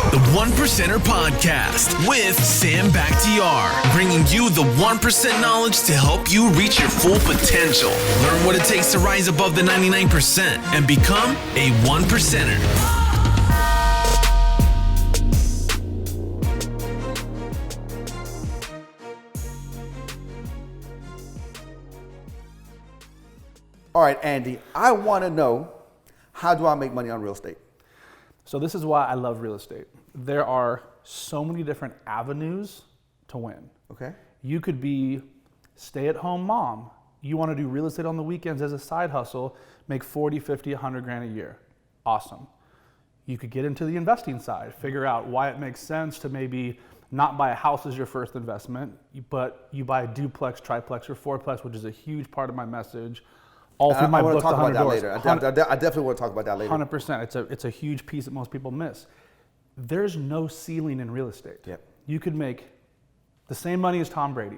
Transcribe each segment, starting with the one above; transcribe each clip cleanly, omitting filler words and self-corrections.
The 1%er Podcast with Sam Bakhtiar, bringing you the 1% knowledge to help you reach your full potential. Learn what it takes to rise above the 99% and become a 1%er. All right, Andy, I want to know, how do I make money on real estate? So this is why I love real estate. There are so many different avenues to win. Okay. You could be stay-at-home mom. You want to do real estate on the weekends as a side hustle, make 40, 50, 100 grand a year. Awesome. You could get into the investing side, figure out why it makes sense to maybe not buy a house as your first investment, but you buy a duplex, triplex, or fourplex, which is a huge part of my message. All through my book, I want to talk about that Doors. later. I definitely want to talk about that later. 100%. It's a huge piece that most people miss. There's no ceiling in real estate. Yep. You could make the same money as Tom Brady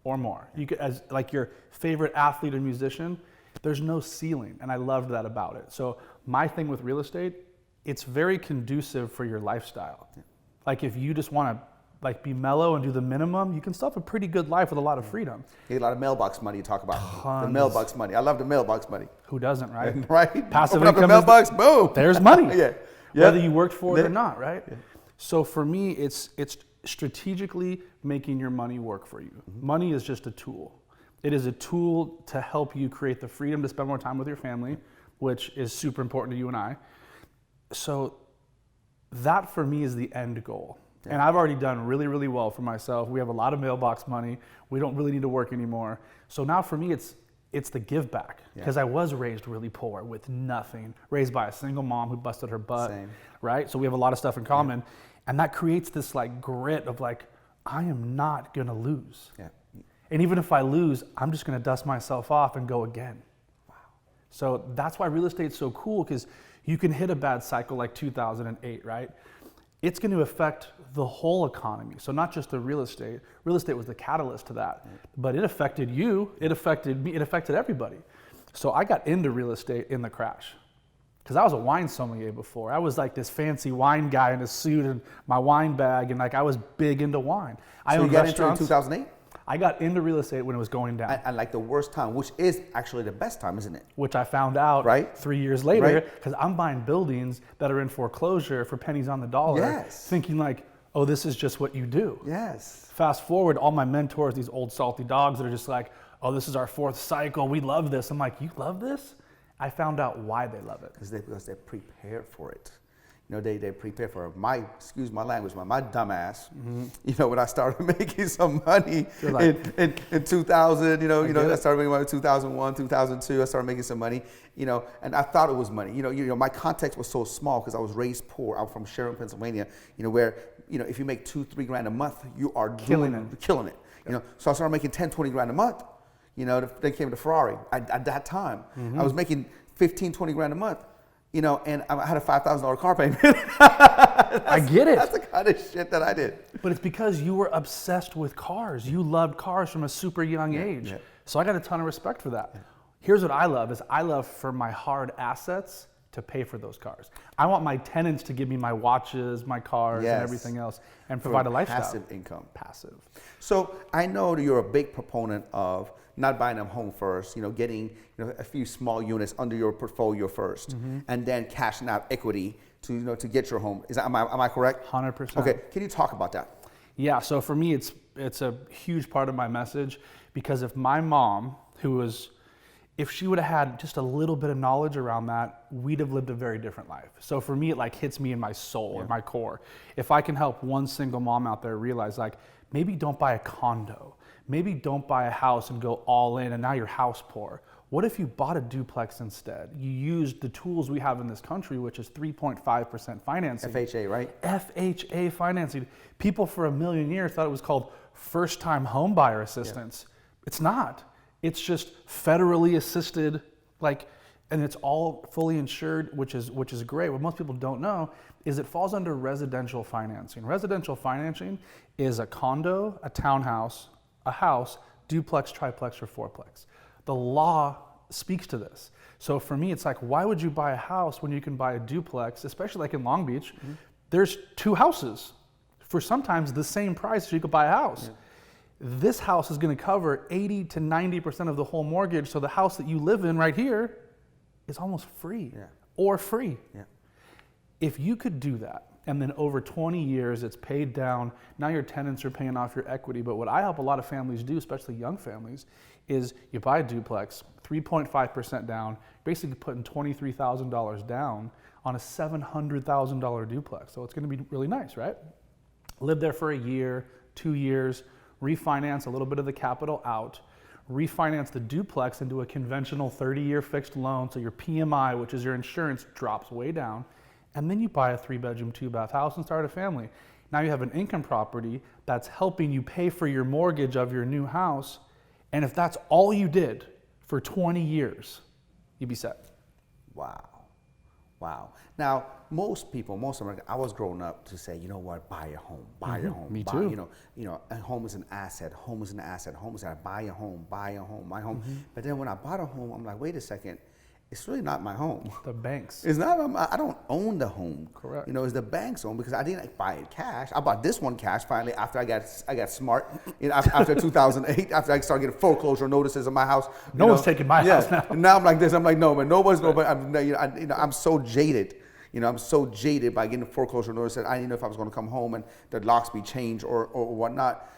or more. You could, as like your favorite athlete or musician, there's no ceiling, and I loved that about it. So my thing with real estate, it's very conducive for your lifestyle. Yep. Like if you just want to be mellow and do the minimum, you can still have a pretty good life with a lot of freedom. You get a lot of mailbox money you talk about. The mailbox money. I love the mailbox money. Who doesn't, right? Right? Passive Open up income the mailbox, boom. There's money. Yeah. Whether you worked for it or not, right? Yeah. So for me, it's strategically making your money work for you. Mm-hmm. Money is just a tool. It is a tool to help you create the freedom to spend more time with your family, which is super important to you and I. So that for me is the end goal. Yeah. And I've already done really, really well for myself. We have a lot of mailbox money. We don't really need to work anymore. So now for me, it's the give back, because I was raised really poor with nothing, raised by a single mom who busted her butt. Same. Right? So we have a lot of stuff in common. Yeah. And that creates this like grit of like, I am not gonna lose. Yeah. And even if I lose, I'm just gonna dust myself off and go again. Wow. So that's why real estate's so cool, because you can hit a bad cycle like 2008, right? It's going to affect the whole economy. So not just the real estate. Real estate was the catalyst to that. But it affected you, it affected me, it affected everybody. So I got into real estate in the crash, because I was a wine sommelier before. I was like this fancy wine guy in a suit and my wine bag, and like I was big into wine. So you got into it in 2008? I got into real estate when it was going down. And like the worst time, which is actually the best time, isn't it? Which I found out 3 years later, because I'm buying buildings that are in foreclosure for pennies on the dollar, thinking like, oh, this is just what you do. Yes. Fast forward, all my mentors, these old salty dogs that are just like, oh, this is our fourth cycle, we love this. I'm like, you love this? I found out why they love it. Because they're prepared for it. You know, they prepare for excuse my language, my dumbass. Mm-hmm. You know, when I started making some money in 2000, I started making money in 2001, 2002, I started making some money, and I thought it was money. You know, my context was so small because I was raised poor. I'm from Sharon, Pennsylvania, where, if you make $2-3 grand a month, you are killing it. Yep. So I started making 10-20 grand a month. They came to Ferrari at that time. Mm-hmm. I was making 15-20 grand a month. And I had a $5,000 car payment. I get it. That's the kind of shit that I did. But it's because you were obsessed with cars. You loved cars from a super young age. Yeah. So I got a ton of respect for that. Yeah. Here's what I love for my hard assets to pay for those cars. I want my tenants to give me my watches, my cars, and everything else, and provide a lifestyle. Passive income. Passive. So I know that you're a big proponent of not buying a home first, getting a few small units under your portfolio first, and then cashing out equity to get your home. Am I correct? 100%. Okay, can you talk about that? Yeah, so for me, it's a huge part of my message, because if my mom, if she would have had just a little bit of knowledge around that, we'd have lived a very different life. So for me, it hits me in my soul, in my core. If I can help one single mom out there realize maybe don't buy a condo, maybe don't buy a house and go all in and now you're house poor. What if you bought a duplex instead? You used the tools we have in this country, which is 3.5% financing. FHA, right? FHA financing. People for a million years thought it was called first-time home buyer assistance. Yeah. It's not. It's just federally assisted, and it's all fully insured, which is great. What most people don't know is it falls under residential financing. Residential financing is a condo, a townhouse, a house, duplex, triplex, or fourplex. The law speaks to this. So for me, it's why would you buy a house when you can buy a duplex, especially in Long Beach, there's 2 houses for sometimes the same price as you could buy a house. This house is going to cover 80 to 90% of the whole mortgage. So the house that you live in right here is almost free or free. If you could do that, and then over 20 years it's paid down, now your tenants are paying off your equity. But what I help a lot of families do, especially young families, is you buy a duplex, 3.5% down, basically putting $23,000 down on a $700,000 duplex. So it's going to be really nice, right? Live there for a year, 2 years, refinance a little bit of the capital out, refinance the duplex into a conventional 30-year fixed loan, so your PMI, which is your insurance, drops way down, and then you buy a 3-bedroom, 2-bath house and start a family. Now you have an income property that's helping you pay for your mortgage of your new house, and if that's all you did for 20 years, you'd be set. Wow. Now, most Americans, I was growing up to say, you know what, buy a home, buy a home. Me too. A home is an asset, home is an asset, home is an asset, buy a home, my home. But then when I bought a home, I'm like, wait a second, it's really not my home. The banks. It's not, I don't own the home. Correct. It's the bank's home because I didn't buy it cash. I bought this one cash finally after I got smart. After 2008, after I started getting foreclosure notices on my house. No one's taking my house now. And now I'm like this. I'm like, no, man, nobody's going. But I'm so jaded. I'm so jaded by getting foreclosure notice that I didn't know if I was going to come home and the locks be changed or whatnot.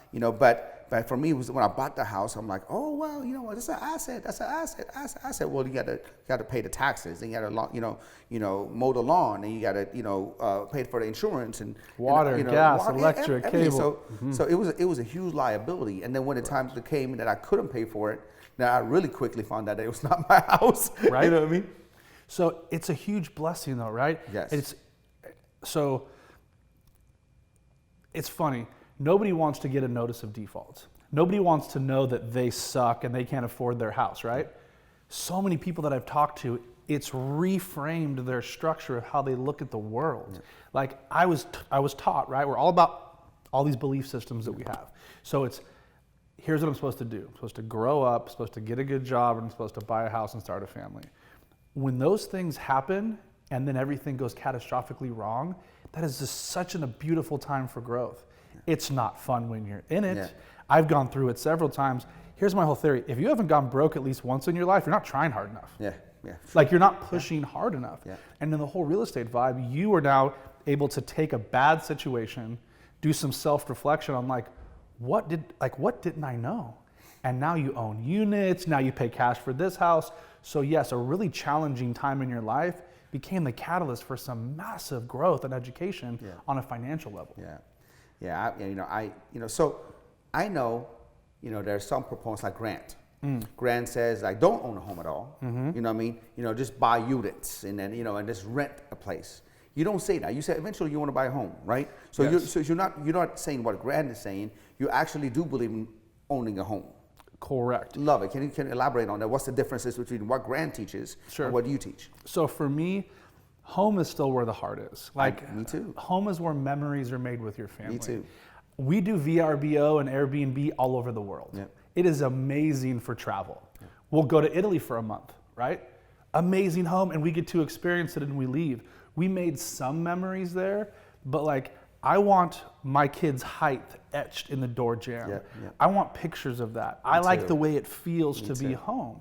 But for me, it was when I bought the house, I'm like, oh well, it's an asset. That's an asset. Well, you got to pay the taxes, and you got to mow the lawn, and you got to pay for the insurance and water, gas, electric, cable. So it was a huge liability. And then when the time came that I couldn't pay for it, then I really quickly found out that it was not my house. Right. You know what I mean? So it's a huge blessing, though, right? Yes. It's funny. Nobody wants to get a notice of default. Nobody wants to know that they suck and they can't afford their house, right? So many people that I've talked to, it's reframed their structure of how they look at the world. Yeah. Like I was taught, right? We're all about all these belief systems that we have. So it's, here's what I'm supposed to do. I'm supposed to grow up, supposed to get a good job, and I'm supposed to buy a house and start a family. When those things happen and then everything goes catastrophically wrong, that is just such a beautiful time for growth. It's not fun when you're in it. Yeah. I've gone through it several times. Here's my whole theory. If you haven't gone broke at least once in your life, you're not trying hard enough. Yeah. Like you're not pushing hard enough. Yeah. And in the whole real estate vibe, you are now able to take a bad situation, do some self-reflection on what didn't I know? And now you own units, now you pay cash for this house. So yes, a really challenging time in your life became the catalyst for some massive growth and education on a financial level. So I know, there's some proponents like Grant. Grant says don't own a home at all. Mm-hmm. You know what I mean? Just buy units and then, and just rent a place. You don't say that. You say eventually you want to buy a home, right? So yes. you're not saying what Grant is saying. You actually do believe in owning a home. Correct. Love it. Can you elaborate on that? What's the differences between what Grant teaches and what you teach? So for me, home is still where the heart is. Me too. Home is where memories are made with your family. Me too. We do VRBO and Airbnb all over the world. Yep. It is amazing for travel. Yep. We'll go to Italy for a month, right? Amazing home, and we get to experience it and we leave. We made some memories there, but I want my kid's height etched in the door jamb. Yep. I want pictures of that. I like the way it feels to be home.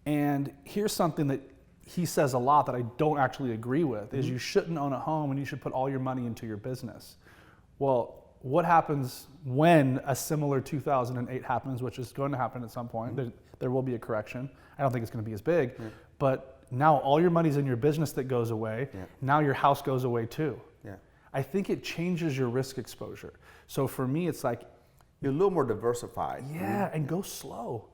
And here's something that he says a lot that I don't actually agree with, is you shouldn't own a home and you should put all your money into your business. Well, what happens when a similar 2008 happens, which is going to happen at some point? There will be a correction. I don't think it's going to be as big, but now all your money's in your business that goes away. Now your house goes away too. I think it changes your risk exposure. So for me, it's you're a little more diversified. And go slow.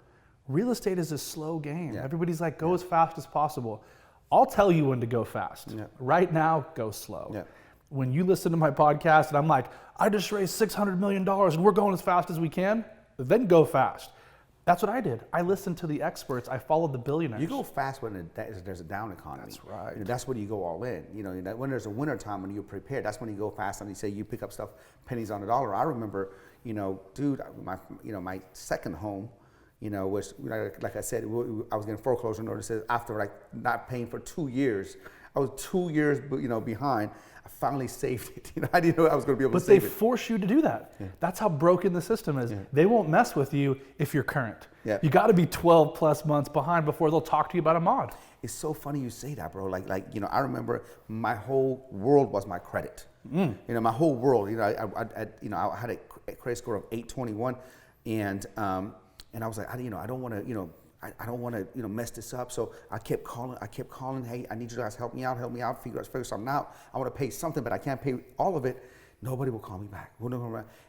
Real estate is a slow game. Everybody's go as fast as possible. I'll tell you when to go fast. Right now, go slow. When you listen to my podcast and I'm I just raised $600 million and we're going as fast as we can, then go fast. That's what I did. I listened to the experts. I followed the billionaires. You go fast when there's a down economy. That's right. That's when you go all in. When there's a winter time when you're prepared, that's when you go fast and you say you pick up stuff pennies on the dollar. I remember, my second home, was like I said, I was getting foreclosure notices after not paying for 2 years. I was 2 years, behind. I finally saved it. I didn't know I was going to be able to save it. But they force you to do that. Yeah. That's how broken the system is. Yeah. They won't mess with you if you're current. Yeah. You got to be 12 plus months behind before they'll talk to you about a mod. It's so funny you say that, bro. Like I remember my whole world was my credit. My whole world. I had a credit score of 821, and I was like, I don't want to, I don't want to, mess this up. So I kept calling. Hey, I need you guys to help me out, figure something out. I want to pay something, but I can't pay all of it. Nobody will call me back.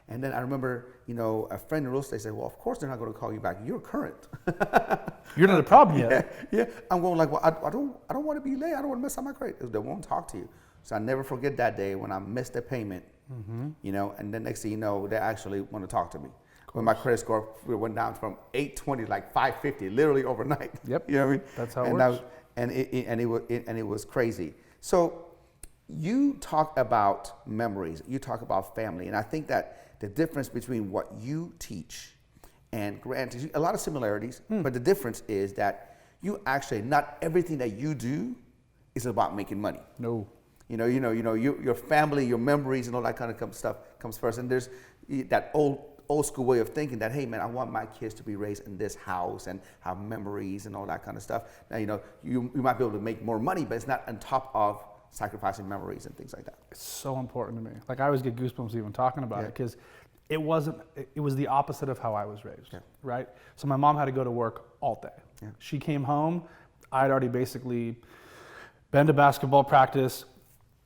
And then I remember, a friend in real estate said, well, of course they're not going to call you back. You're current. You're not a problem yet. Yeah. I'm going like, well, I don't want to be late. I don't want to mess up my credit. They won't talk to you. So I never forget that day when I missed a payment, and then next thing you know, they actually want to talk to me. When my credit score went down from 820 to like 550, literally overnight. Yep. You know what I mean? That's how it works. It was crazy. So you talk about memories, you talk about family, and I think that the difference between what you teach and granted, a lot of similarities, but the difference is that you actually, not everything that you do is about making money. No. Your family, your memories, and all that kind of stuff comes first. And there's that old school way of thinking that, hey man, I want my kids to be raised in this house and have memories and all that kind of stuff. Now, you might be able to make more money, but it's not on top of sacrificing memories and things like that. It's so important to me. Like I always get goosebumps even talking about it, because it was the opposite of how I was raised, right? So my mom had to go to work all day. Yeah. She came home, I'd already basically been to basketball practice,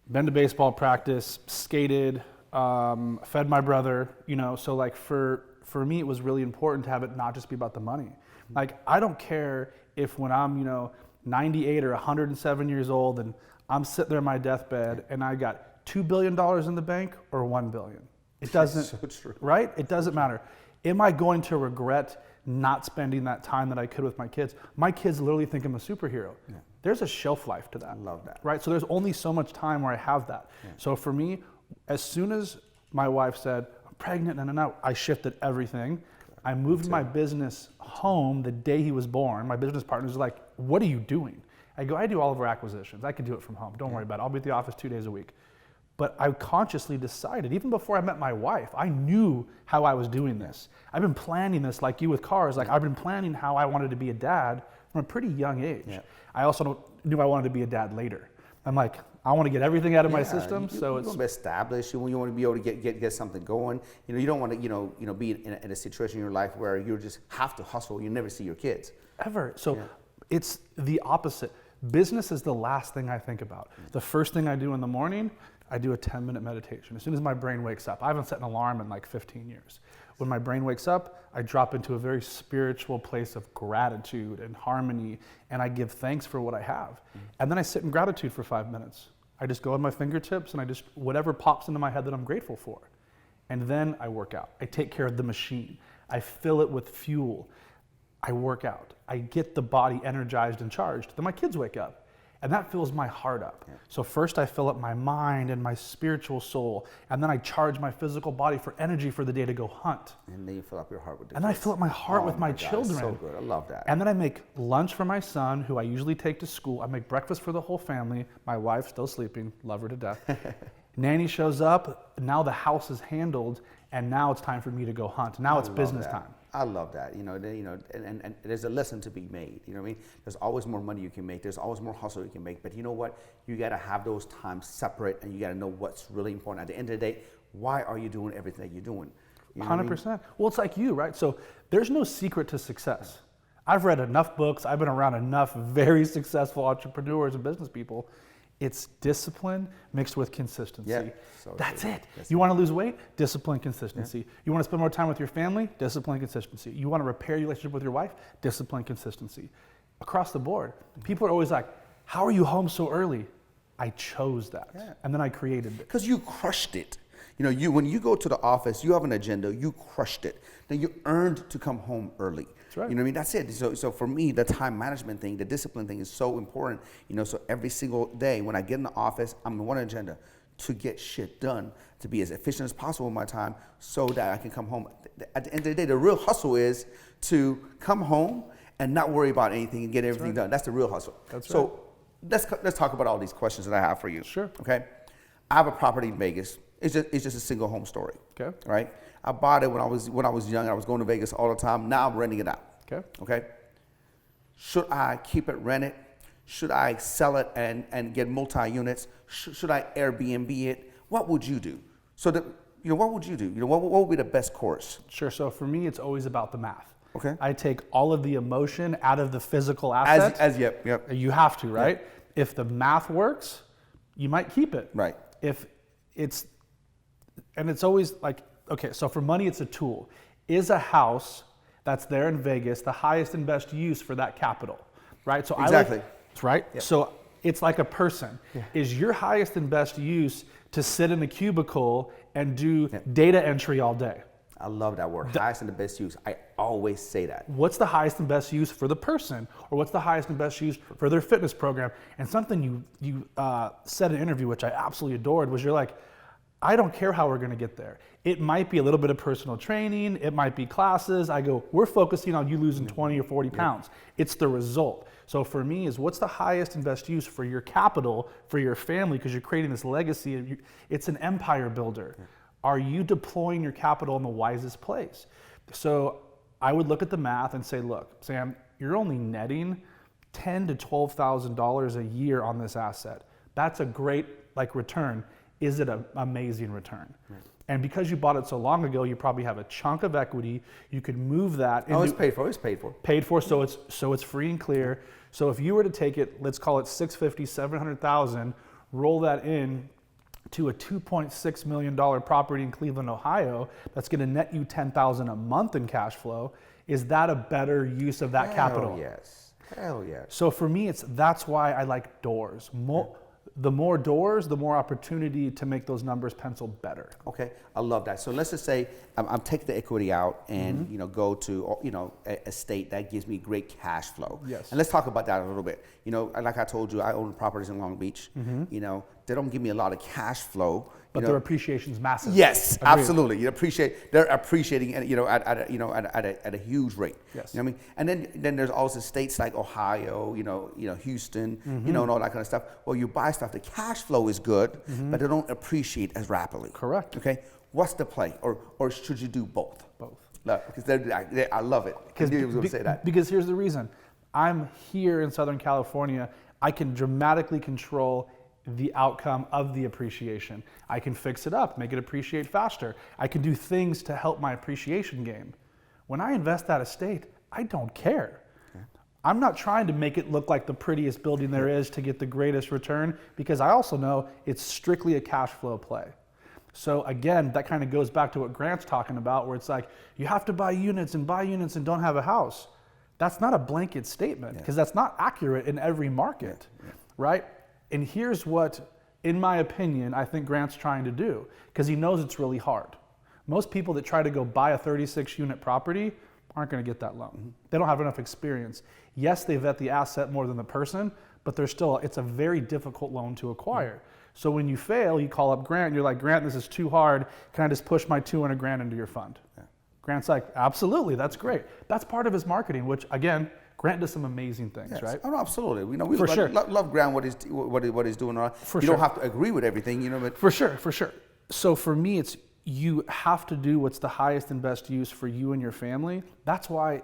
been to baseball practice, skated, fed my brother, so like for me, it was really important to have it not just be about the money. Like, I don't care if when I'm, 98 or 107 years old and I'm sitting there on my deathbed and I got $2 billion in the bank or $1 billion. It doesn't, so true. Right? It doesn't matter. Am I going to regret not spending that time that I could with my kids? My kids literally think I'm a superhero. Yeah. There's a shelf life to that. I love that. Right? So there's only so much time where I have that. Yeah. So for me, as soon as my wife said, I'm pregnant, I shifted everything. I moved my business home the day he was born. My business partner was like, what are you doing? I go, I do all of our acquisitions. I can do it from home. Don't worry about it. I'll be at the office 2 days a week. But I consciously decided, even before I met my wife, I knew how I was doing this. I've been planning this like you with cars. Like I've been planning how I wanted to be a dad from a pretty young age. Yeah. I also knew I wanted to be a dad later. I'm like, I want to get everything out of my system. So it's established. You want to be able to get something going. You don't want to be in a situation in your life where you just have to hustle. You never see your kids ever. So it's the opposite. Business is the last thing I think about. The first thing I do in the morning, I do a 10-minute meditation. As soon as my brain wakes up, I haven't set an alarm in like 15 years. When my brain wakes up, I drop into a very spiritual place of gratitude and harmony, and I give thanks for what I have. And then I sit in gratitude for 5 minutes. I just go on my fingertips and I just, whatever pops into my head that I'm grateful for. And then I work out. I take care of the machine. I fill it with fuel. I work out. I get the body energized and charged. Then my kids wake up. And that fills my heart up. Yeah. So first I fill up my mind and my spiritual soul, and then I charge my physical body for energy for the day to go hunt. And then you fill up your heart with And then I fill up my heart with my children. So good, I love that. And then I make lunch for my son, who I usually take to school. I make breakfast for the whole family. My wife's still sleeping, love her to death. Nanny shows up, now the house is handled, and now it's time for me to go hunt. Now it's business time. I love that, and there's a lesson to be made, you know what I mean? There's always more money you can make, there's always more hustle you can make, but you know what? You gotta have those times separate, and you gotta know what's really important. At the end of the day, why are you doing everything that you're doing? 100%. Well, it's like you, right? So there's no secret to success. I've read enough books, I've been around enough very successful entrepreneurs and business people. It's discipline mixed with consistency. Yeah, that's it. You want to lose weight? Discipline, consistency. Yeah. You want to spend more time with your family? Discipline, consistency. You want to repair your relationship with your wife? Discipline, consistency. Across the board. People are always like, how are you home so early? I chose that. Yeah. And then I created it. Because you crushed it. When you go to the office, you have an agenda, you crushed it. Then you earned to come home early. That's right. You know what I mean? That's it. So for me, the time management thing, the discipline thing is so important. So every single day when I get in the office, I'm on one agenda: to get shit done, to be as efficient as possible with my time so that I can come home. At the end of the day, the real hustle is to come home and not worry about anything and get everything done. That's the real hustle. That's so right. let's talk about all these questions that I have for you. Sure. Okay. I have a property in Vegas. It's just a single home story. Okay. Right. I bought it when I was young. I was going to Vegas all the time. Now I'm renting it out. Okay. Okay. Should I keep it rented? Should I sell it and get multi-units? Should I Airbnb it? What would you do? So that, what would you do? What would be the best course? Sure. So for me, it's always about the math. Okay. I take all of the emotion out of the physical asset. Yep. You have to, right? Yep. If the math works, you might keep it. Right. It's always like, okay, so for money, it's a tool. Is a house that's there in Vegas the highest and best use for that capital, right? So exactly. Right? Yep. So it's like a person. Yeah. Is your highest and best use to sit in a cubicle and do data entry all day? I love that word, highest and the best use. I always say that. What's the highest and best use for the person, or what's the highest and best use for their fitness program? And something you said in an interview, which I absolutely adored, was you're like, I don't care how we're going to get there. It might be a little bit of personal training. It might be classes. I go, we're focusing on you losing 20 or 40 pounds. It's the result. So for me is what's the highest and best use for your capital, for your family, because you're creating this legacy. It's an empire builder. Are you deploying your capital in the wisest place? So I would look at the math and say, look, Sam, you're only netting $10,000 to $12,000 a year on this asset. That's a great return. Is it an amazing return? Right. And because you bought it so long ago, you probably have a chunk of equity. You could move that. It's paid for. It's paid for. Paid for, so it's free and clear. So if you were to take it, let's call it $650,000, $700,000, roll that in to a $2.6 million property in Cleveland, Ohio, that's going to net you $10,000 a month in cash flow. Is that a better use of that capital? Yes. Hell yes. So for me, that's why I like doors. The more doors, the more opportunity to make those numbers pencil better. Okay, I love that. So let's just say I'm taking the equity out and go to a state that gives me great cash flow. Yes. And let's talk about that a little bit. Like I told you, I own properties in Long Beach. They don't give me a lot of cash flow. But their appreciation is massive. Yes, agreed. Absolutely. They're appreciating at a huge rate. Yes. You know what I mean? And then there's also states like Ohio, Houston, and all that kind of stuff. Well, you buy stuff, the cash flow is good, but they don't appreciate as rapidly. Correct. Okay. What's the play, or should you do both? Both. Because I love it. I knew he was going to say that. Because here's the reason: I'm here in Southern California. I can dramatically control the outcome of the appreciation. I can fix it up, make it appreciate faster. I can do things to help my appreciation game. When I invest that estate, I don't care. Okay. I'm not trying to make it look like the prettiest building there is to get the greatest return, because I also know it's strictly a cash flow play. So again, that kind of goes back to what Grant's talking about, where it's like, you have to buy units and don't have a house. That's not a blanket statement, because that's not accurate in every market, right? And here's what, in my opinion, I think Grant's trying to do, because he knows it's really hard. Most people that try to go buy a 36-unit property aren't going to get that loan. They don't have enough experience. Yes, they vet the asset more than the person, but it's a very difficult loan to acquire. So when you fail, you call up Grant, and you're like, Grant, this is too hard. Can I just push my $200,000 into your fund? Yeah. Grant's like, absolutely, that's great. That's part of his marketing, which again, Grant does some amazing things, right? Oh, no, absolutely. We sure. love Grant, what he's doing. You don't have to agree with everything, but For sure. So for me, it's you have to do what's the highest and best use for you and your family. That's why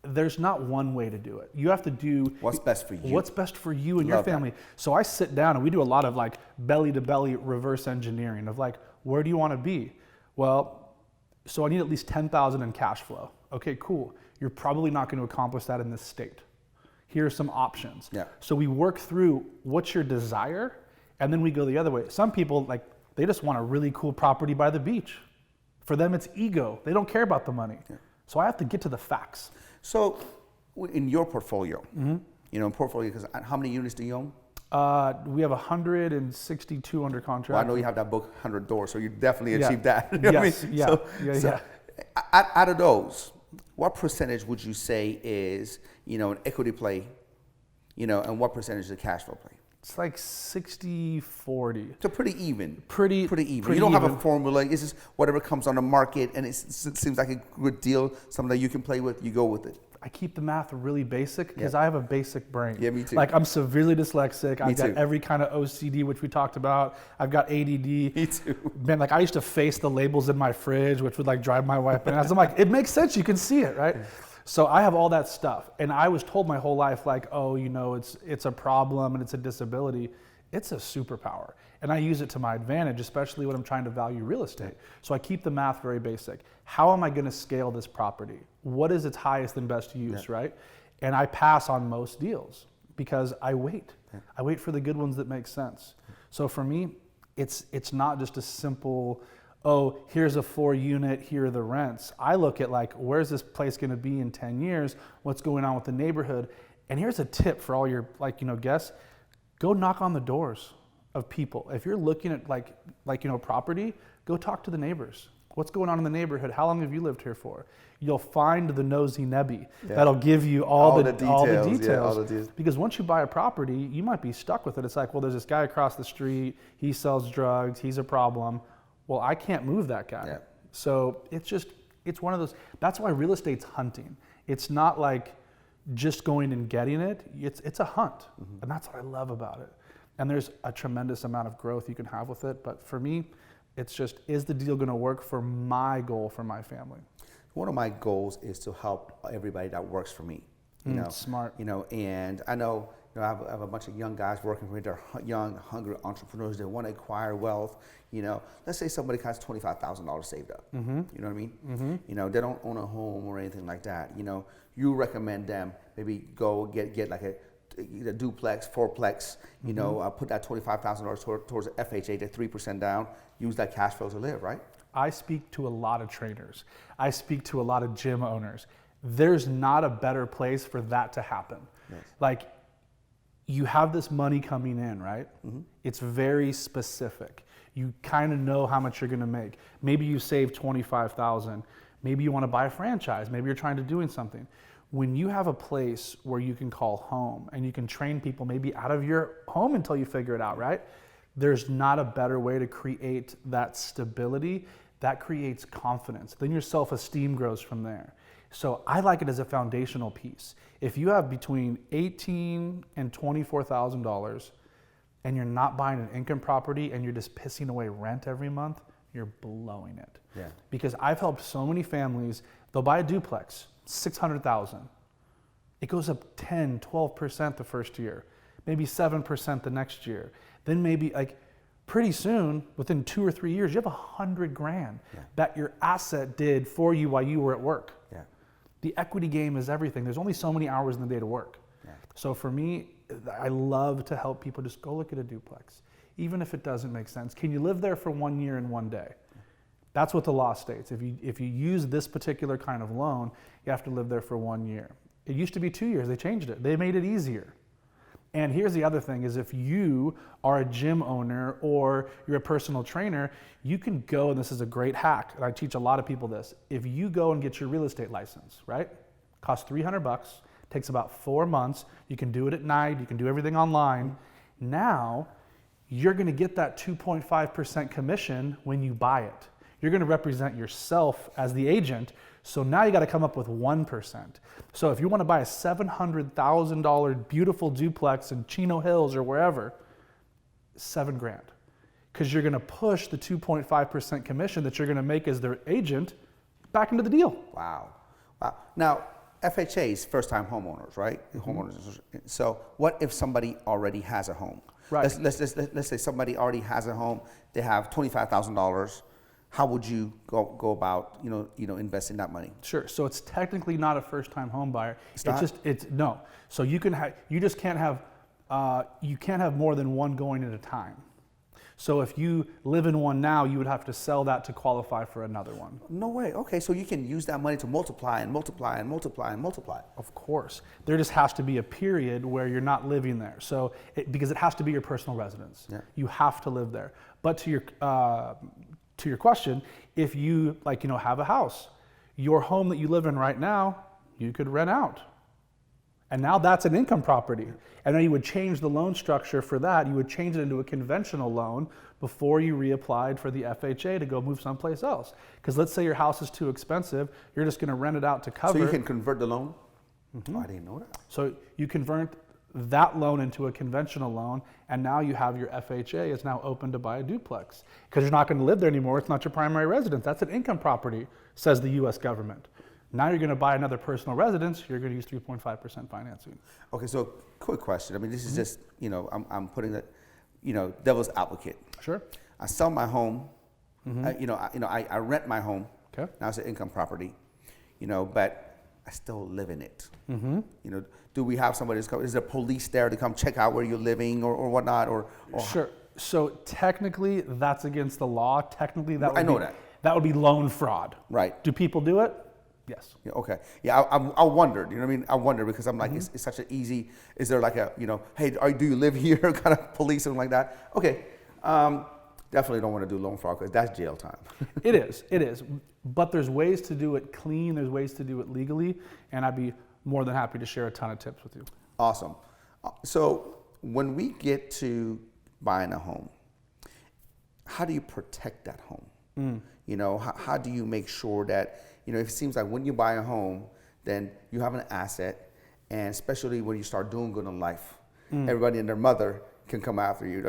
there's not one way to do it. You have to do what's best for you. What's best for you and your family. That. So I sit down and we do a lot of belly to belly reverse engineering of where do you want to be? Well, so I need at least $10,000 in cash flow. Okay, cool. You're probably not going to accomplish that in this state. Here are some options. Yeah. So we work through what's your desire, and then we go the other way. Some people, they just want a really cool property by the beach. For them, it's ego. They don't care about the money. Yeah. So I have to get to the facts. So in your portfolio, because how many units do you own? We have 162 under contract. Well, I know you have that book, 100 Doors, so you definitely achieved that. You know yes, what I mean? So out of those, what percentage would you say is, an equity play, and what percentage is a cash flow play? It's 60-40. So pretty even. Pretty even. You don't have a formula. It's just whatever comes on the market, and it seems like a good deal, something that you can play with, you go with it. I keep the math really basic because I have a basic brain. Yeah, me too. Like I'm severely dyslexic. I've got too. every kind of OCD, which we talked about. I've got ADD. Me too. Man, like I used to face the labels in my fridge, which would like drive my wife bananas. I'm like, it makes sense. You can see it, right? So I have all that stuff. And I was told my whole life, like, oh, you know, it's a problem and it's a disability. It's a superpower. And I use it to my advantage, especially when I'm trying to value real estate. So I keep the math very basic. How am I going to scale this property? What is its highest and best use, right? And I pass on most deals because I wait. I wait for the good ones that make sense. So for me, it's not just a simple, oh, here's a 4-unit, here are the rents. I look at like, where's this place going to be in 10 years? What's going on with the neighborhood? And here's a tip for all your guests. Go knock on the doors of people. If you're looking at property, go talk to the neighbors. What's going on in the neighborhood? How long have you lived here for? You'll find the nosy nebby that'll give you all the details. Because once you buy a property, you might be stuck with it. It's like, well, there's this guy across the street. He sells drugs. He's a problem. Well, I can't move that guy. Yeah. So it's one of those. That's why real estate's hunting. It's not like just going and getting it. It's a hunt, and that's what I love about it. And there's a tremendous amount of growth you can have with it. But for me, it's just, is the deal going to work for my goal for my family? One of my goals is to help everybody that works for me. Smart. And I know, I have a bunch of young guys working for me. They're young, hungry entrepreneurs. They want to acquire wealth. Let's say somebody has $25,000 saved up. You know what I mean? They don't own a home or anything like that. You recommend them maybe go get like a duplex, fourplex. Put that $25,000 towards the FHA, the 3% down. Use that cash flow to live, right? I speak to a lot of trainers. I speak to a lot of gym owners. There's not a better place for that to happen. Yes. Like, you have this money coming in, right? It's very specific. You kind of know how much you're going to make. Maybe you save $25,000. Maybe you want to buy a franchise. Maybe you're trying to doing something. When you have a place where you can call home and you can train people maybe out of your home until you figure it out, right? There's not a better way to create that stability. That creates confidence. Then your self-esteem grows from there. So I like it as a foundational piece. If you have between $18,000 and $24,000 and you're not buying an income property and you're just pissing away rent every month, you're blowing it. Yeah. Because I've helped so many families, they'll buy a duplex, $600,000. It goes up 10, 12% the first year, maybe 7% the next year. Then maybe pretty soon, within 2 or 3 years, you have $100,000 that your asset did for you while you were at work. Yeah. The equity game is everything. There's only so many hours in the day to work. Yeah. So for me, I love to help people just go look at a duplex, even if it doesn't make sense. Can you live there for 1 year and 1 day? That's what the law states. If you use this particular kind of loan, you have to live there for 1 year. It used to be 2 years. They changed it. They made it easier. And here's the other thing is if you are a gym owner or you're a personal trainer, you can go, and this is a great hack, and I teach a lot of people this. If you go and get your real estate license, right? Costs $300, takes about 4 months. You can do it at night. You can do everything online. Now, you're going to get that 2.5% commission when you buy it. You're going to represent yourself as the agent. So now you got to come up with 1%. So if you want to buy a $700,000 beautiful duplex in Chino Hills or wherever, $7,000. Because you're going to push the 2.5% commission that you're going to make as their agent back into the deal. Wow. Now, FHA's first-time homeowners, right? Homeowners. So what if somebody already has a home? Right. Let's say somebody already has a home. They have $25,000. How would you go about investing that money? Sure. So it's technically not a first-time home buyer. It's no. So you just can't have you can't have more than one going at a time. So if you live in one now, you would have to sell that to qualify for another one. No way. Okay, so you can use that money to multiply and multiply and multiply and multiply. Of course. There just has to be a period where you're not living there. So because it has to be your personal residence. Yeah. You have to live there. But to your question, if you have a house, your home that you live in right now, you could rent out. And now that's an income property. And then you would change the loan structure for that. You would change it into a conventional loan before you reapplied for the FHA to go move someplace else. Because let's say your house is too expensive, you're just going to rent it out to cover. So you can convert the loan? Oh, I didn't know that. So you convert that loan into a conventional loan, and now you have your FHA is now open to buy a duplex because you're not going to live there anymore. It's not your primary residence. That's an income property, says the U.S. government. Now you're going to buy another personal residence. You're going to use 3.5% financing. Okay, so quick question. I mean, this is just, I'm putting the, devil's advocate. Sure. I sell my home. I rent my home. Okay. Now it's an income property, but I still live in it. Do we have somebody is there police there to come check out where you're living or whatnot or Sure. So technically that's against the law. Technically that would I know that. That would be loan fraud. Right. Do people do it? Yes. Yeah, okay. Yeah, I wondered. You know what I mean? I wonder because I'm like, it's such an easy. Is there like a hey, do you live here? Kind of police and like that. Okay. Definitely don't want to do loan fraud because that's jail time. It is. But there's ways to do it clean. There's ways to do it legally, and I'd be more than happy to share a ton of tips with you. Awesome. So when we get to buying a home, how do you protect that home? How do you make sure that it seems like when you buy a home, then you have an asset, and especially when you start doing good in life, everybody and their mother can come after you.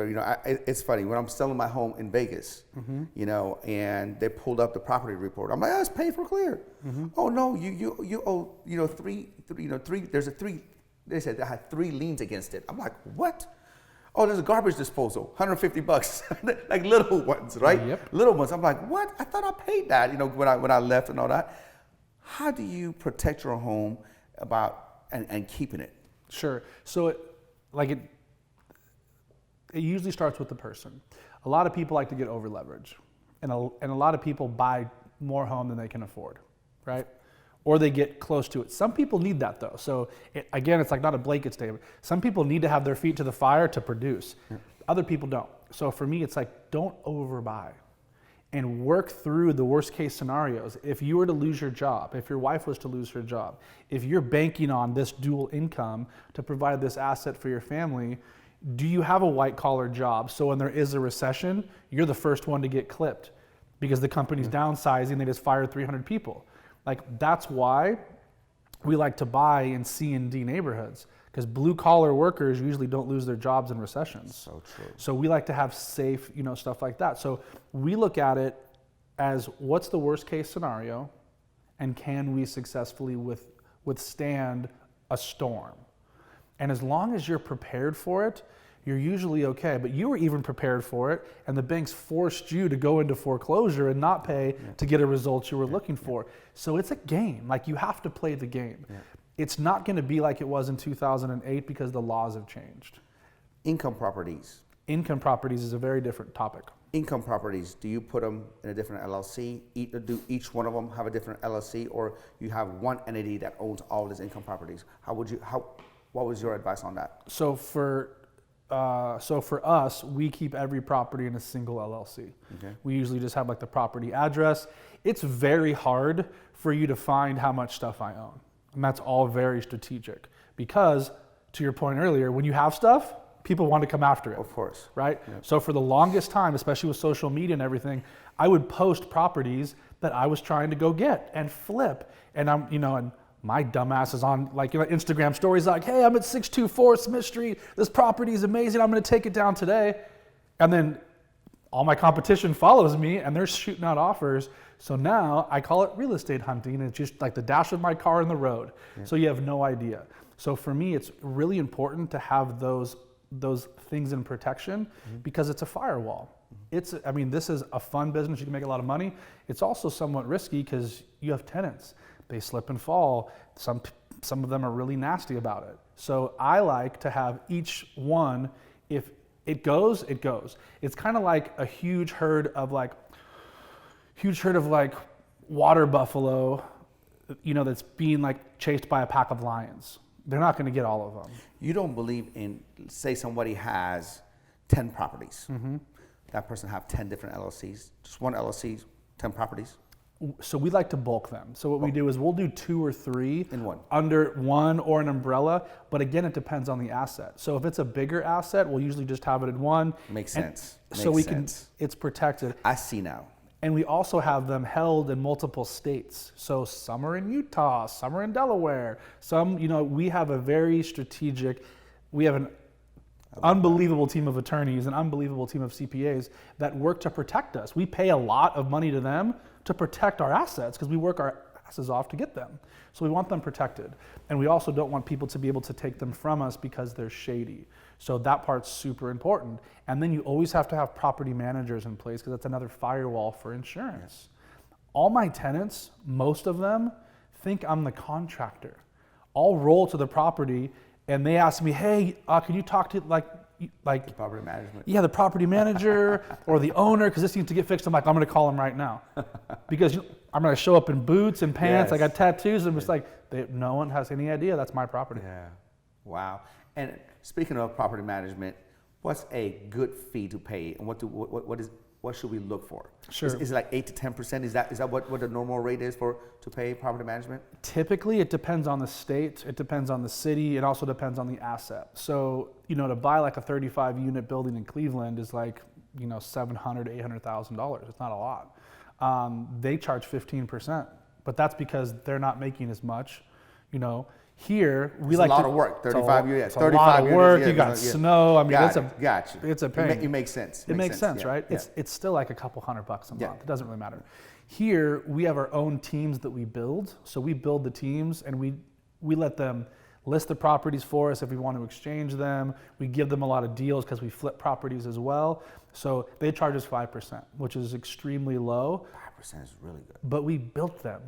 It's funny when I'm selling my home in Vegas, and they pulled up the property report. I'm like, it's paid for clear. Oh no, you owe three. There's a three. They said they had 3 liens against it. I'm like, what? Oh, there's a garbage disposal, $150, like little ones, right? Yep. Little ones. I'm like, what? I thought I paid that. When I left and all that. How do you protect your home and keeping it? Sure. So it usually starts with the person. A lot of people like to get over leverage, and a lot of people buy more home than they can afford, right? Or they get close to it. Some people need that though. So it's like not a blanket statement. Some people need to have their feet to the fire to produce. Yeah. Other people don't. So for me, it's like, don't overbuy and work through the worst case scenarios. If you were to lose your job, if your wife was to lose her job, if you're banking on this dual income to provide this asset for your family, do you have a white collar job? So when there is a recession, you're the first one to get clipped because the company's downsizing, they just fired 300 people. Like that's why we like to buy in C and D neighborhoods because blue collar workers usually don't lose their jobs in recessions. So true. So we like to have safe, stuff like that. So we look at it as what's the worst case scenario and can we successfully withstand a storm? And as long as you're prepared for it, you're usually okay. But you were even prepared for it, and the banks forced you to go into foreclosure and not pay to get a result you were looking for. So it's a game. Like you have to play the game. Yeah. It's not going to be like it was in 2008 because the laws have changed. Income properties. Income properties is a very different topic. Income properties, do you put them in a different LLC? Do each one of them have a different LLC, or you have one entity that owns all these income properties? What was your advice on that? So for us, we keep every property in a single LLC. Okay. We usually just have like the property address. It's very hard for you to find how much stuff I own. And that's all very strategic because, to your point earlier, when you have stuff, people want to come after it. Of course. Right? Yep. So for the longest time, especially with social media and everything, I would post properties that I was trying to go get and flip. And and my dumbass is on Instagram stories like, hey, I'm at 624 Smith Street. This property is amazing. I'm going to take it down today. And then all my competition follows me and they're shooting out offers. So now I call it real estate hunting. It's just like the dash of my car in the road. Yeah. So you have no idea. So for me, it's really important to have those things in protection because it's a firewall. This is a fun business. You can make a lot of money. It's also somewhat risky because you have tenants. They slip and fall. Some of them are really nasty about it. So I like to have each one, if it goes, it goes. It's kind of like a huge herd of water buffalo, that's being chased by a pack of lions. They're not going to get all of them. You don't believe in, say somebody has 10 properties. Mm-hmm. That person have 10 different LLCs, just one LLC, 10 properties? So we like to bulk them. So what we do is we'll do 2 or 3 in one, under one or an umbrella. But again, it depends on the asset. So if it's a bigger asset, we'll usually just have it in one. Makes sense. It's protected. I see now. And we also have them held in multiple states. So some are in Utah, some are in Delaware, some, we have a very strategic, we have an unbelievable team of attorneys, an unbelievable team of CPAs that work to protect us. We pay a lot of money to them to protect our assets because we work our asses off to get them. So we want them protected. And we also don't want people to be able to take them from us because they're shady. So that part's super important. And then you always have to have property managers in place because that's another firewall for insurance. All my tenants, most of them, think I'm the contractor. I'll roll to the property and they ask me, hey, can you talk to like the property management? Yeah, the property manager or the owner, because this needs to get fixed. I'm like, I'm going to call him right now. Because I'm going to show up in boots and pants. I got tattoos. And it's like, no one has any idea that's my property. Yeah. Wow. And speaking of property management, what's a good fee to pay, and what should we look for? Sure. Is it like 8 to 10%? Is that what the normal rate is to pay property management? Typically, it depends on the state, it depends on the city, it also depends on the asset. So, to buy like a 35 unit building in Cleveland is like, $700,000 to $800,000. It's not a lot. They charge 15%, but that's because they're not making as much, Here, it's a lot of work. 35 units. It's a lot of work. You got snow. I mean, gotcha. It's a pain. It makes sense. It makes sense, right? Yeah. It's still like a couple $100 a month. It doesn't really matter. Here, we have our own teams that we build. So we build the teams and we let them list the properties for us if we want to exchange them. We give them a lot of deals because we flip properties as well. So they charge us 5%, which is extremely low. 5% is really good. But we built them.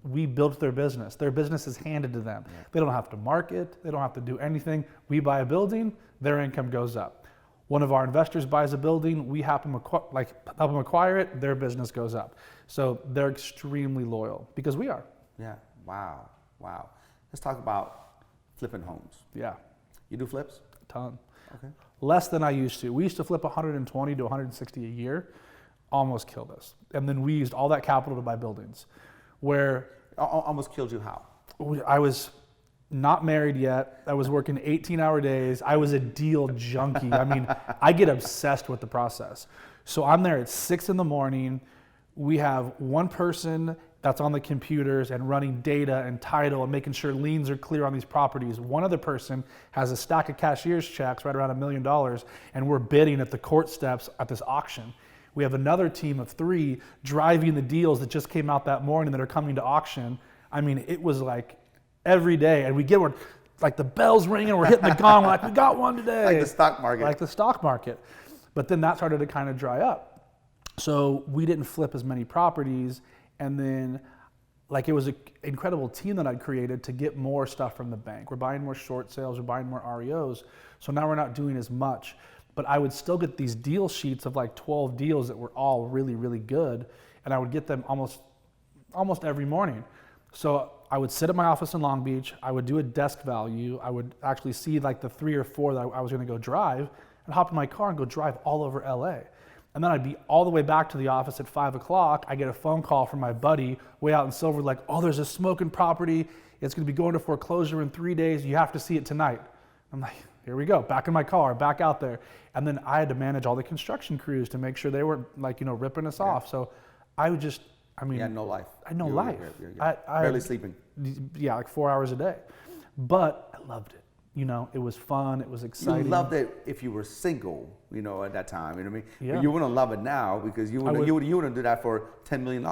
We built their business. Their business is handed to them. Yeah. They don't have to market. They don't have to do anything. We buy a building, their income goes up. One of our investors buys a building, we help them acquire it, their business goes up. So they're extremely loyal because we are. Yeah. Wow. Let's talk about flipping homes. Yeah. You do flips? A ton. Okay. Less than I used to. We used to flip 120 to 160 a year. Almost killed us. And then we used all that capital to buy buildings. Where almost killed you how? I was not married yet. I was working 18-hour days. I was a deal junkie. I mean, I get obsessed with the process. So I'm there at 6 a.m. We have one person that's on the computers and running data and title and making sure liens are clear on these properties. One other person has a stack of cashier's checks right around $1 million, and we're bidding at the court steps at this auction. We have another team of 3 driving the deals that just came out that morning that are coming to auction. I mean, it was like every day. And we're like the bell's ringing, we're hitting the gong, we're like, we got one today. Like the stock market. Like the stock market. But then that started to kind of dry up. So we didn't flip as many properties. And then it was an incredible team that I'd created to get more stuff from the bank. We're buying more short sales, we're buying more REOs. So now we're not doing as much. But I would still get these deal sheets of like 12 deals that were all really, really good. And I would get them almost every morning. So I would sit at my office in Long Beach. I would do a desk value. I would actually see like the 3 or 4 that I was going to go drive and hop in my car and go drive all over LA. And then I'd be all the way back to the office at 5 o'clock. I get a phone call from my buddy way out in Silver, like, oh, there's a smoking property. It's going to be going to foreclosure in 3 days. You have to see it tonight. I'm like, here we go, back in my car, back out there. And then I had to manage all the construction crews to make sure they weren't ripping us off. So I would just, You had no life. I had no life. You're barely sleeping. Yeah, like 4 hours a day. But I loved it. It was fun, it was exciting. You loved it if you were single, at that time. You know what I mean? Yeah. But you wouldn't love it now because you wouldn't do that for $10 million.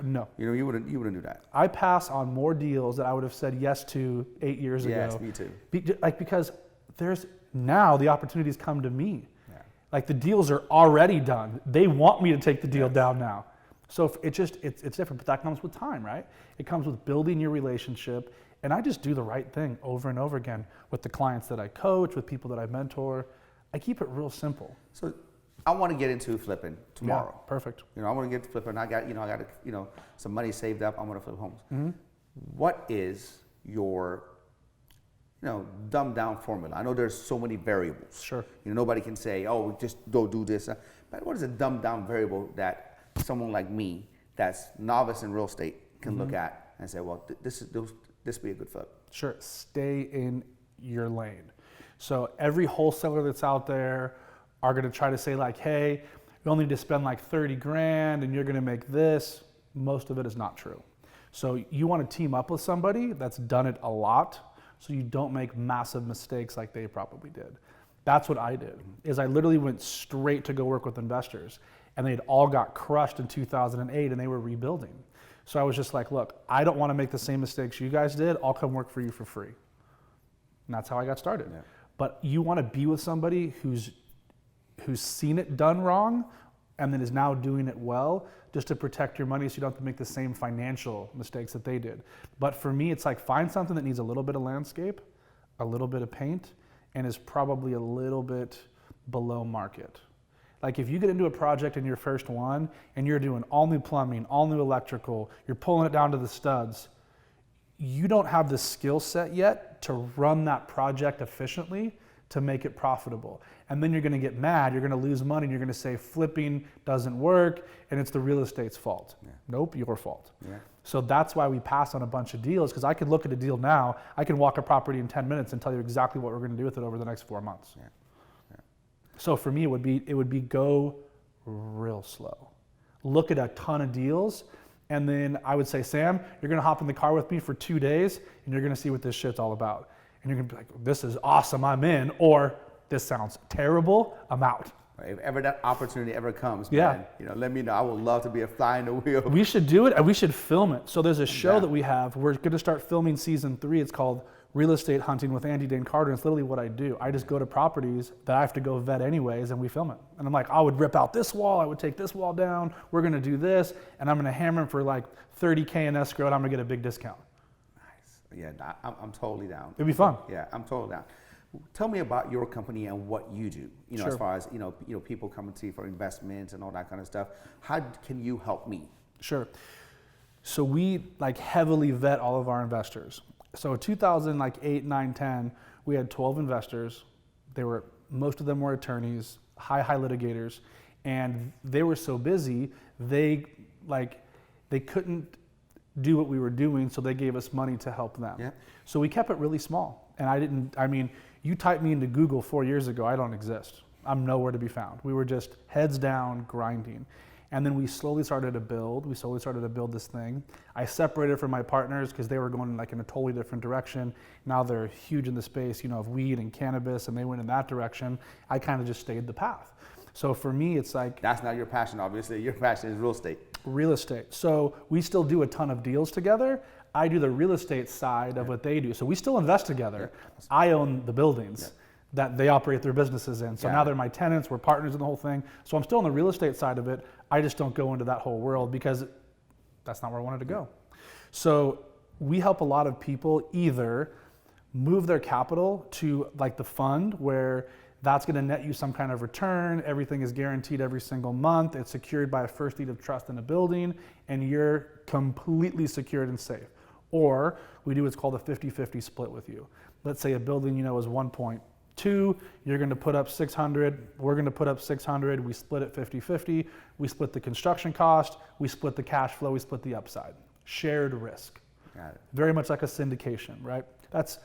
No. You wouldn't do that. I pass on more deals that I would have said yes to 8 years ago. Yes, me too. Because there's now the opportunities come to me. Yeah. Like the deals are already done. They want me to take the deal down now. So it's different, but that comes with time, right? It comes with building your relationship. And I just do the right thing over and over again with the clients that I coach, with people that I mentor. I keep it real simple. So I want to get into flipping tomorrow. Yeah, perfect. I want to get to flipping. I got some money saved up. I'm going to flip homes. Mm-hmm. What is your dumbed down formula? I know there's so many variables. Sure. Nobody can say, oh, just go do this. But what is a dumbed down variable that someone like me, that's novice in real estate, can look at and say, well, this be a good flip? Sure. Stay in your lane. So every wholesaler that's out there are going to try to say like, hey, you only need to spend like 30 grand and you're going to make this. Most of it is not true. So you want to team up with somebody that's done it a lot so you don't make massive mistakes like they probably did. That's what I did, is I literally went straight to go work with investors, and they'd all got crushed in 2008 and they were rebuilding. So I was just like, look, I don't want to make the same mistakes you guys did. I'll come work for you for free. And that's how I got started. Yeah. But you want to be with somebody who's seen it done wrong and then is now doing it well, just to protect your money so you don't have to make the same financial mistakes that they did. But for me, it's like, find something that needs a little bit of landscape, a little bit of paint, and is probably a little bit below market. Like if you get into a project in your first one and you're doing all new plumbing, all new electrical, you're pulling it down to the studs, you don't have the skill set yet to run that project efficiently to make it profitable. And then you're gonna get mad, you're gonna lose money, and you're gonna say flipping doesn't work and it's the real estate's fault. Yeah. Nope, your fault. Yeah. So that's why we pass on a bunch of deals, because I could look at a deal now, I can walk a property in 10 minutes and tell you exactly what we're gonna do with it over the next 4 months. Yeah. Yeah. So for me, it would be go real slow. Look at a ton of deals, and then I would say, Sam, you're gonna hop in the car with me for 2 days and you're gonna see what this shit's all about. And you're gonna be like, this is awesome, I'm in, or this sounds terrible, I'm out. If ever that opportunity ever comes, man, let me know. I would love to be a fly in the wheel. We should do it, and we should film it. So there's a show that we have. We're going to start filming season 3. It's called Real Estate Hunting with Andy Dane Carter. It's literally what I do. I just go to properties that I have to go vet anyways, and we film it. And I'm like, I would rip out this wall. I would take this wall down. We're going to do this, and I'm going to hammer him for like $30K in escrow, and I'm going to get a big discount. Nice. Yeah, I'm totally down. It'd be fun. Yeah, I'm totally down. Tell me about your company and what you do. Sure. As far as people coming to you for investments and all that kind of stuff. How can you help me? Sure. So we heavily vet all of our investors. So in 2008, 9, 10, we had 12 investors. Most of them were attorneys, high litigators, and they were so busy they couldn't do what we were doing, so they gave us money to help them. Yeah. So we kept it really small. And you typed me into Google 4 years ago, I don't exist. I'm nowhere to be found. We were just heads down grinding. And then we slowly started to build. This thing. I separated from my partners because they were going in a totally different direction. Now they're huge in the space, of weed and cannabis, and they went in that direction. I kind of just stayed the path. So for me, it's like... That's not your passion, obviously. Your passion is real estate. Real estate. So we still do a ton of deals together. I do the real estate side of what they do. So we still invest together. Yeah. I own the buildings that they operate their businesses in. So now they're my tenants, we're partners in the whole thing. So I'm still on the real estate side of it. I just don't go into that whole world because that's not where I wanted to go. So we help a lot of people either move their capital to the fund where that's going to net you some kind of return. Everything is guaranteed every single month. It's secured by a first deed of trust in a building, and you're completely secured and safe. Or we do what's called a 50-50 split with you. Let's say a building, is 1.2, you're going to put up 600, we're going to put up 600, we split it 50-50, we split the construction cost, we split the cash flow, we split the upside. Shared risk. Got it. Very much like a syndication, right? That's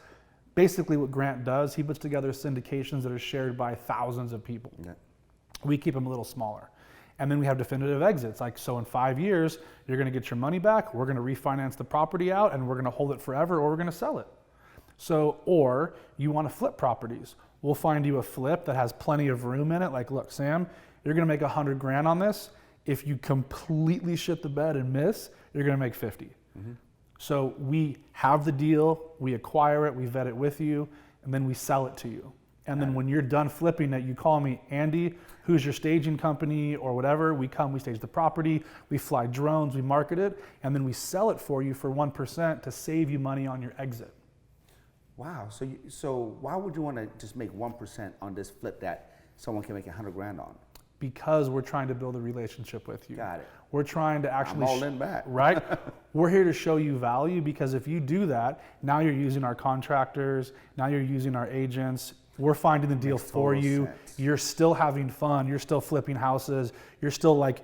basically what Grant does. He puts together syndications that are shared by thousands of people. Yeah. We keep them a little smaller. And then we have definitive exits. So in 5 years, you're going to get your money back, we're going to refinance the property out, and we're going to hold it forever, or we're going to sell it. So, or you want to flip properties. We'll find you a flip that has plenty of room in it. Look, Sam, you're going to make $100,000 on this. If you completely shit the bed and miss, you're going to make 50. Mm-hmm. So we have the deal, we acquire it, we vet it with you, and then we sell it to you. And then when you're done flipping it, you call me, Andy, who's your staging company or whatever. We come, we stage the property, we fly drones, we market it, and then we sell it for you for 1% to save you money on your exit. Wow. So why would you want to just make 1% on this flip that someone can make $100,000 on? Because we're trying to build a relationship with you. Got it. We're trying to actually... I'm all in back. Right? We're here to show you value, because if you do that, now you're using our contractors, now you're using our agents, we're finding the deal for you. Sense. You're still having fun, you're still flipping houses, you're still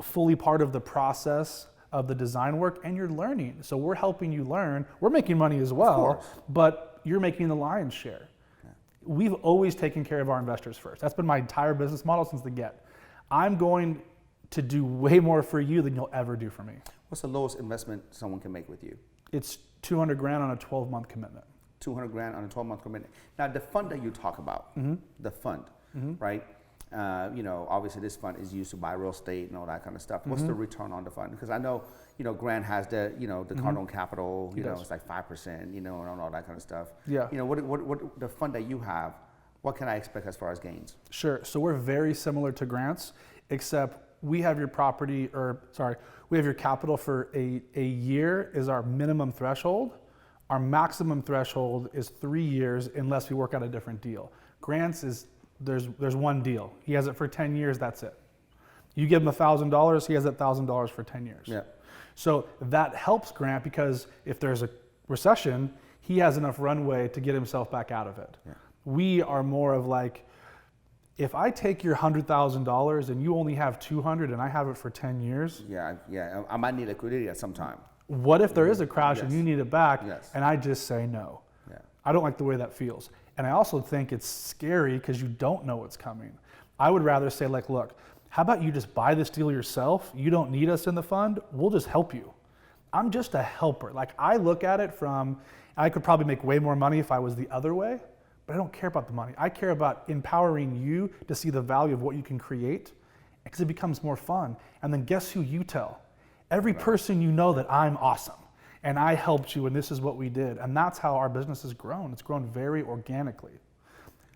fully part of the process of the design work, and you're learning. So we're helping you learn. We're making money as well, but you're making the lion's share. We've always taken care of our investors first. That's been my entire business model since the get. I'm going to do way more for you than you'll ever do for me. What's the lowest investment someone can make with you? It's $200,000 on a 12-month commitment. $200,000 on a 12-month commitment. Now, the fund that you talk about, the fund, right? Obviously this fund is used to buy real estate and all that kind of stuff. What's the return on the fund? Because I know, Grant has the Cardone Capital, it's like 5%, and all that kind of stuff. Yeah. What the fund that you have, what can I expect as far as gains? Sure. So we're very similar to Grant's, except we have your we have your capital for a year is our minimum threshold. Our maximum threshold is 3 years unless we work out a different deal. Grant's is, there's one deal. He has it for 10 years, that's it. You give him $1,000, he has that $1,000 for 10 years. Yeah. So that helps Grant because if there's a recession, he has enough runway to get himself back out of it. Yeah. We are more of like, if I take your $100,000 and you only have 200 and I have it for 10 years. Yeah, I might need liquidity at some time. What if there is a crash Yes. and you need it back Yes. and I just say no? Yeah. I don't like the way that feels. And I also think it's scary because you don't know what's coming. I would rather say like, look, how about you just buy this deal yourself? You don't need us in the fund. We'll just help you. I'm just a helper. Like I look at it from, I could probably make way more money if I was the other way, but I don't care about the money. I care about empowering you to see the value of what you can create because it becomes more fun. And then guess who you tell? Every person you know that I'm awesome and I helped you and this is what we did. And that's how our business has grown. It's grown very organically.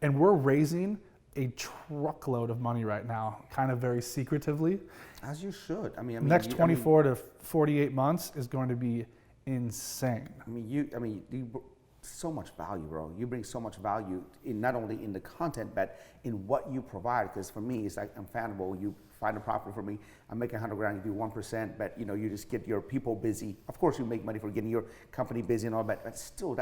And we're raising a truckload of money right now, kind of very secretively. As you should. Next 24 to 48 months is going to be insane. You so much value, bro. You bring so much value in not only in the content, but in what you provide. Because for me, it's like unfathomable. You find a property for me, I'm making $100,000, you do 1%, but you just get your people busy. Of course, you make money for getting your company busy and all that, but still,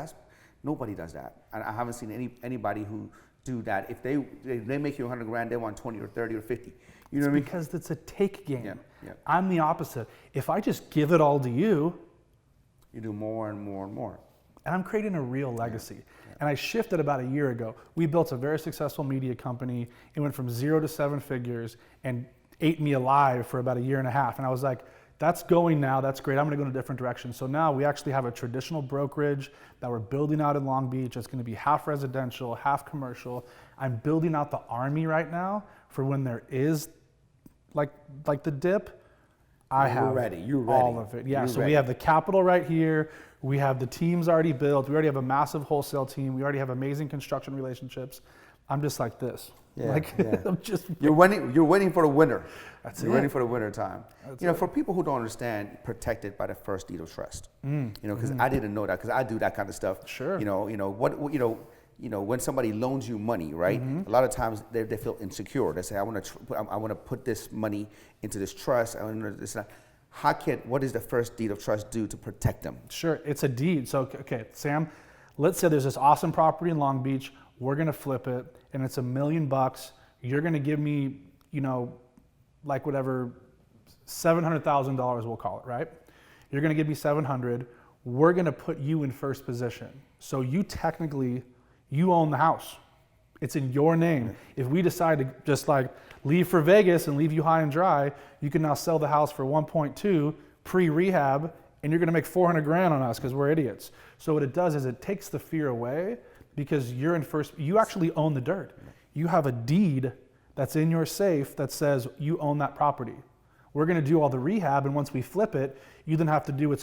nobody does that. And I haven't seen anybody who do that. If they make you $100,000, they want 20 or 30 or 50. You know what I mean? Because it's a take game. Yeah. I'm the opposite. If I just give it all to you, you do more and more and more. And I'm creating a real legacy. Yeah. And I shifted about a year ago. We built a very successful media company. It went from 0 to 7 figures and ate me alive for about a year and a half. And I was like, that's going now, that's great, I'm gonna go in a different direction. So now we actually have a traditional brokerage that we're building out in Long Beach. It's gonna be half residential, half commercial. I'm building out the army right now for when there is like the dip. You're ready. All of it. Yeah, You're so ready. we have the capital right here. We have the teams already built. We already have a massive wholesale team. We already have amazing construction relationships. I'm just like this. I'm just. You're waiting for the winter. That's You're it. waiting for the winter time. For people who don't understand, protected by the first deed of trust. Because I didn't know that because I do that kind of stuff. Sure. When somebody loans you money, right? A lot of times they feel insecure. They say, I want to put this money into this trust. What does the first deed of trust do to protect them? Sure, it's a deed. So, okay, Sam, let's say there's this awesome property in Long Beach. We're gonna flip it, and it's $1 million. You're gonna give me, like whatever, $700,000. We'll call it, right? You're gonna give me 700. We're gonna put you in first position. So you own the house. It's in your name. If we decide to just like leave for Vegas and leave you high and dry, you can now sell the house for 1.2 pre-rehab, and you're gonna make $400,000 on us because we're idiots. So what it does is it takes the fear away because you're in first, you actually own the dirt. You have a deed that's in your safe that says you own that property. We're gonna do all the rehab, and once we flip it, you then have to do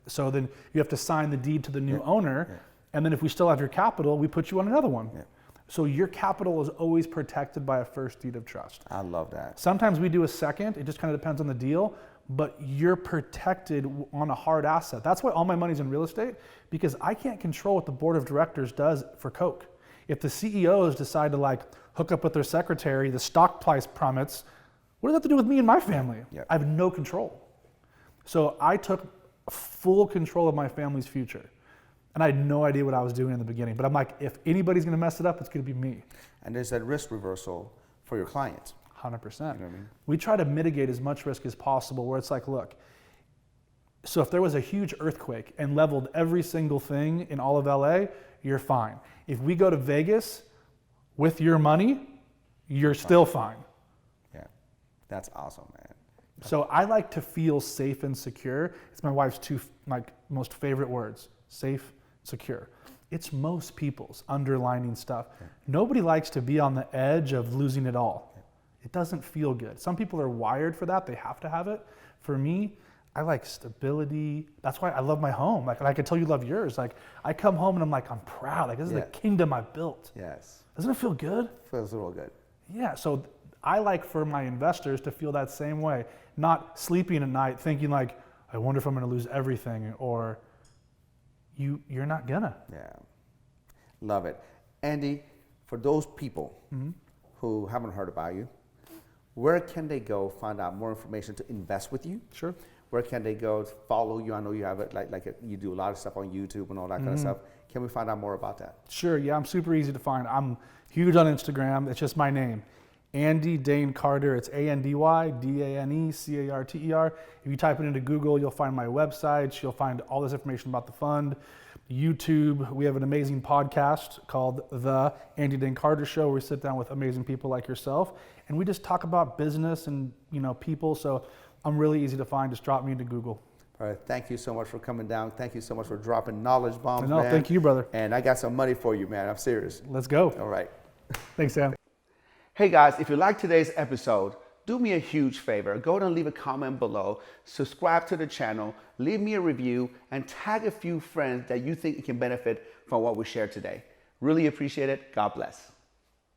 so then you have to sign the deed to the new owner, and then if we still have your capital, we put you on another one. Yeah. So your capital is always protected by a first deed of trust. I love that. Sometimes we do a second, it just kind of depends on the deal, but you're protected on a hard asset. That's why all my money's in real estate, because I can't control what the board of directors does for Coke. If the CEOs decide to hook up with their secretary, the stock price plummets, what does that have to do with me and my family? Yep. I have no control. So I took full control of my family's future. And I had no idea what I was doing in the beginning. But I'm like, if anybody's gonna mess it up, it's gonna be me. And there's that risk reversal for your clients. 100%. You know what I mean? We try to mitigate as much risk as possible where it's like, look, so if there was a huge earthquake and leveled every single thing in all of LA, you're fine. If we go to Vegas with your money, you're still fine. That's awesome, man. So I like to feel safe and secure. It's my wife's most favorite words, safe, secure. It's most people's underlining stuff. Yeah. Nobody likes to be on the edge of losing it all. Yeah. It doesn't feel good. Some people are wired for that. They have to have it. For me, I like stability. That's why I love my home. Like, and I can tell you love yours. Like, I come home and I'm like, I'm proud. Like, this is the kingdom I built. Yes. Doesn't it feel good? Feels real good. Yeah. So I like for my investors to feel that same way. Not sleeping at night thinking like, I wonder if I'm going to lose everything, or you're not gonna. Yeah. Love it. Andy, for those people who haven't heard about you, where can they go find out more information to invest with you? Sure. Where can they go to follow you? I know you have it, you do a lot of stuff on YouTube and all that kind of stuff. Can we find out more about that? Sure. Yeah, I'm super easy to find. I'm huge on Instagram. It's just my name, Andy Dane Carter. It's ANDYDANECARTER. If you type it into Google, you'll find my website. You'll find all this information about the fund. YouTube, we have an amazing podcast called The Andy Dane Carter Show, where we sit down with amazing people like yourself, and we just talk about business and people. So I'm really easy to find. Just drop me into Google. All right, thank you so much for coming down. Thank you so much for dropping knowledge bombs, man. Thank you, brother. And I got some money for you, man. I'm serious. Let's go. All right. Thanks, Sam. Hey guys, if you liked today's episode, do me a huge favor. Go ahead and leave a comment below, subscribe to the channel, leave me a review, and tag a few friends that you think can benefit from what we shared today. Really appreciate it. God bless.